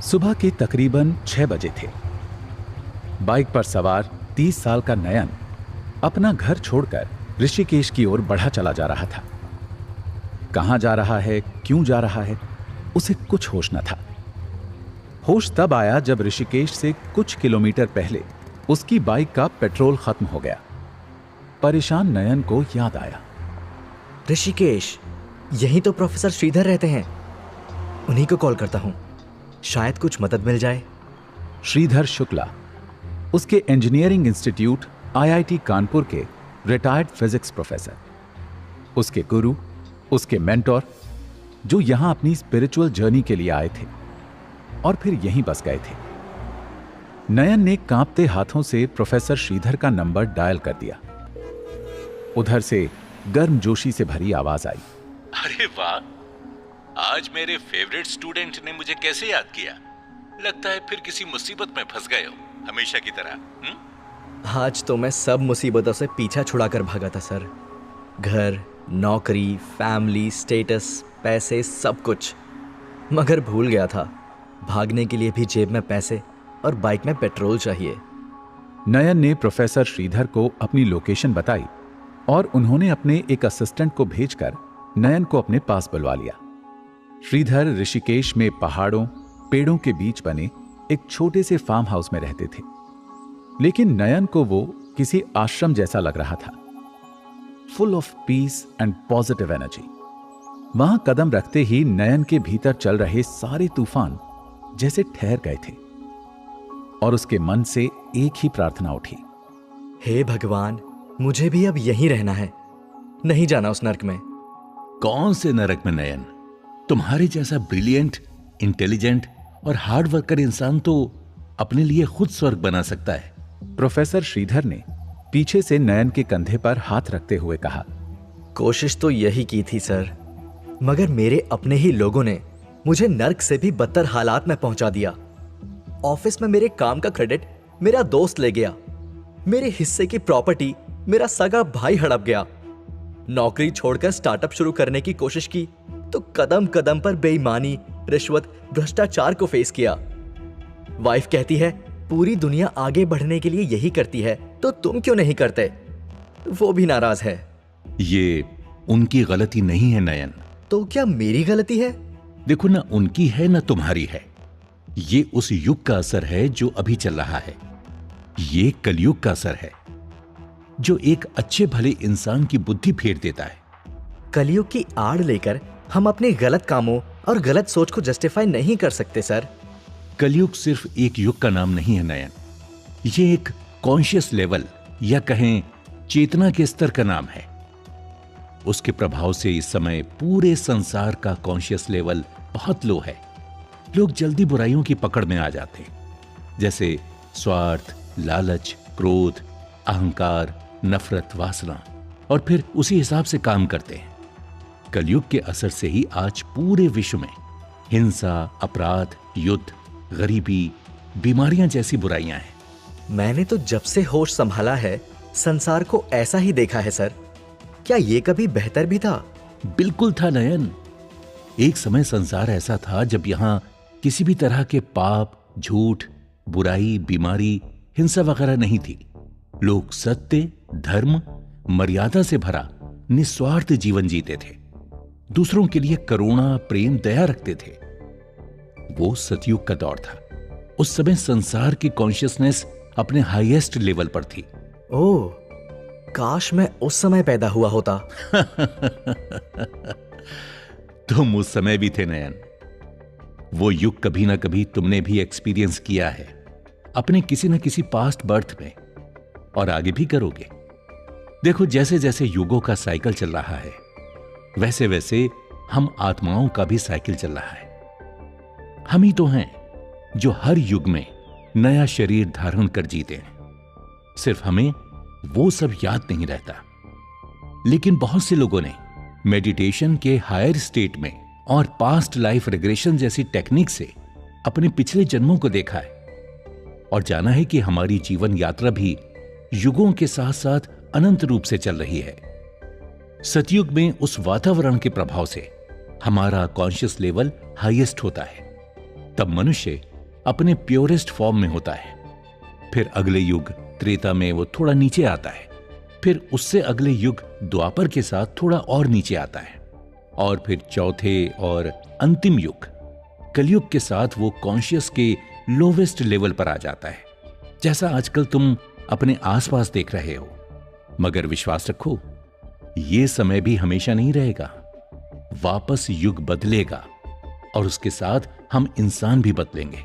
सुबह के तकरीबन 6 बजे थे। बाइक पर सवार 30 साल का नयन अपना घर छोड़कर ऋषिकेश की ओर बढ़ा चला जा रहा था। कहां जा रहा है, क्यों जा रहा है, उसे कुछ होश न था। होश तब आया जब ऋषिकेश से कुछ किलोमीटर पहले उसकी बाइक का पेट्रोल खत्म हो गया। परेशान नयन को याद आया, ऋषिकेश, यहीं तो प्रोफेसर श्रीधर रहते हैं। उन्हीं को कॉल करता हूं, शायद कुछ मदद मिल जाए। श्रीधर शुक्ला उसके इंजीनियरिंग इंस्टीट्यूट आईआईटी कानपुर के रिटायर्ड फिजिक्स प्रोफेसर, उसके गुरु, उसके मेंटोर, जो यहां अपनी स्पिरिचुअल जर्नी के लिए आए थे और फिर यहीं बस गए थे। नयन ने कांपते हाथों से प्रोफेसर श्रीधर का नंबर डायल कर दिया। उधर से गर्मजोशी से भरी आवाज आई, अरे वाह, आज मेरे फेवरेट स्टूडेंट ने मुझे कैसे याद किया। लगता है फिर किसी मुसीबत में फंस गए हो, हमेशा की तरह। आज तो मैं सब मुसीबतों से पीछा छुड़ाकर भागा था सर। घर, नौकरी, फैमिली, स्टेटस, पैसे, सब कुछ। मगर भूल गया था, भागने के लिए भी जेब में पैसे और बाइक में पेट्रोल चाहिए। नयन ने प्रोफेसर श्रीधर को अपनी लोकेशन बताई और उन्होंने अपने एक असिस्टेंट को भेजकर नयन को अपने पास बुलवा लिया। श्रीधर ऋषिकेश में पहाड़ों, पेड़ों के बीच बने एक छोटे से फार्म हाउस में रहते थे, लेकिन नयन को वो किसी आश्रम जैसा लग रहा था, full of peace and positive energy. वहां कदम रखते ही नयन के भीतर चल रहे सारे तूफान जैसे ठहर गए थे और उसके मन से एक ही प्रार्थना उठी, हे भगवान, मुझे भी अब यहीं रहना है, नहीं जाना उस नर्क में। कौन से नरक में नयन? तुम्हारे जैसा ब्रिलियंट, इंटेलिजेंट और हार्ड वर्कर इंसान तो अपने लिए खुद स्वर्ग बना सकता है। प्रोफेसर श्रीधर ने पीछे से नयन के कंधे पर हाथ रखते हुए कहा, कोशिश तो यही की थी सर, मगर मेरे अपने ही लोगों ने मुझे नर्क से भी बदतर हालात में पहुंचा दिया। ऑफिस में मेरे काम का क्रेडिट मेरा दोस्त ले गया, मेरे हिस्से की प्रॉपर्टी मेरा सगा भाई हड़प गया। नौकरी छोड़कर स्टार्टअप शुरू करने की कोशिश की तो कदम कदम पर बेईमानी, रिश्वत, भ्रष्टाचार को फेस किया। वाइफ कहती है पूरी दुनिया आगे बढ़ने के लिए यही करती है, तो तुम क्यों नहीं करते? वो भी नाराज है। ये उनकी गलती नहीं है नयन। तो क्या मेरी गलती है? देखो, ना उनकी है ना तुम्हारी है। ये उस युग का असर है जो अभी चल रहा है। ये कलयुग का असर है जो एक अच्छे भले इंसान की बुद्धि फेर देता है। कलयुग की आड़ लेकर हम अपने गलत कामों और गलत सोच को जस्टिफाई नहीं कर सकते सर। कलयुग सिर्फ एक युग का नाम नहीं है नयन, ये एक कॉन्शियस लेवल या कहें चेतना के स्तर का नाम है। उसके प्रभाव से इस समय पूरे संसार का कॉन्शियस लेवल बहुत लो है। लोग जल्दी बुराइयों की पकड़ में आ जाते हैं, जैसे स्वार्थ, लालच, क्रोध, अहंकार, नफरत, वासना, और फिर उसी हिसाब से काम करते हैं। कलयुग के असर से ही आज पूरे विश्व में हिंसा, अपराध, युद्ध, गरीबी, बीमारियां जैसी बुराइयां हैं। मैंने तो जब से होश संभाला है संसार को ऐसा ही देखा है सर। क्या ये कभी बेहतर भी था? बिल्कुल था नयन। एक समय संसार ऐसा था जब यहां किसी भी तरह के पाप, झूठ, बुराई, बीमारी, हिंसा वगैरह नहीं थी। लोग सत्य, धर्म, मर्यादा से भरा निस्वार्थ जीवन जीते थे। दूसरों के लिए करुणा, प्रेम, दया रखते थे। वो सतयुग का दौर था। उस समय संसार की कॉन्शियसनेस अपने हाईएस्ट लेवल पर थी। ओह, काश मैं उस समय पैदा हुआ होता। तुम उस समय भी थे नयन। वो युग कभी ना कभी तुमने भी एक्सपीरियंस किया है अपने किसी न किसी पास्ट बर्थ में, और आगे भी करोगे। देखो, जैसे जैसे युगों का साइकिल चल रहा है वैसे वैसे हम आत्माओं का भी साइकिल चल रहा है। हम ही तो हैं जो हर युग में नया शरीर धारण कर जीते हैं। सिर्फ हमें वो सब याद नहीं रहता। लेकिन बहुत से लोगों ने मेडिटेशन के हायर स्टेट में और पास्ट लाइफ रिग्रेशन जैसी टेक्निक से अपने पिछले जन्मों को देखा है और जाना है कि हमारी जीवन यात्रा भी युगों के साथ साथ अनंत रूप से चल रही है। सतयुग में उस वातावरण के प्रभाव से हमारा कॉन्शियस लेवल हाईएस्ट होता है। तब मनुष्य अपने प्योरेस्ट फॉर्म में होता है। फिर अगले युग त्रेता में वो थोड़ा नीचे आता है। फिर उससे अगले युग द्वापर के साथ थोड़ा और नीचे आता है। और फिर चौथे और अंतिम युग कलयुग के साथ वो कॉन्शियस के लोवेस्ट लेवल पर आ जाता है, जैसा आजकल तुम अपने आसपास देख रहे हो। मगर विश्वास रखो, ये समय भी हमेशा नहीं रहेगा। वापस युग बदलेगा और उसके साथ हम इंसान भी बदलेंगे।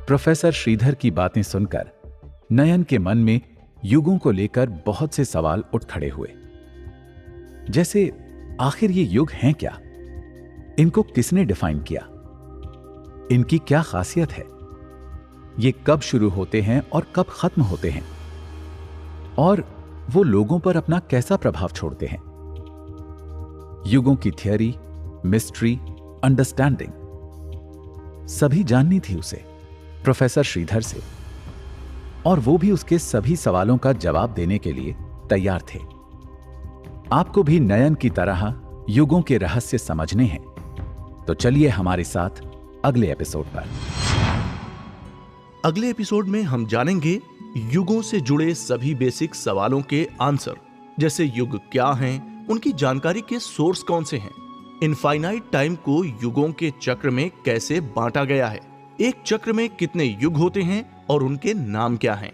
प्रोफेसर श्रीधर की बातें सुनकर नयन के मन में युगों को लेकर बहुत से सवाल उठ खड़े हुए। जैसे आखिर ये युग हैं क्या? इनको किसने डिफाइन किया? इनकी क्या खासियत है? ये कब शुरू होते हैं और कब खत्म होते हैं? और वो लोगों पर अपना कैसा प्रभाव छोड़ते हैं? युगों की थियरी, मिस्ट्री, अंडरस्टैंडिंग सभी जाननी थी उसे प्रोफेसर श्रीधर से, और वो भी उसके सभी सवालों का जवाब देने के लिए तैयार थे। आपको भी नयन की तरह युगों के रहस्य समझने हैं, तो चलिए हमारे साथ अगले एपिसोड पर। अगले एपिसोड में हम जानेंगे युगों से जुड़े सभी बेसिक सवालों के आंसर, जैसे युग क्या हैं, उनकी जानकारी के सोर्स कौन से हैं, इनफाइनाइट टाइम को युगों के चक्र में कैसे बांटा गया है, एक चक्र में कितने युग होते हैं और उनके नाम क्या हैं।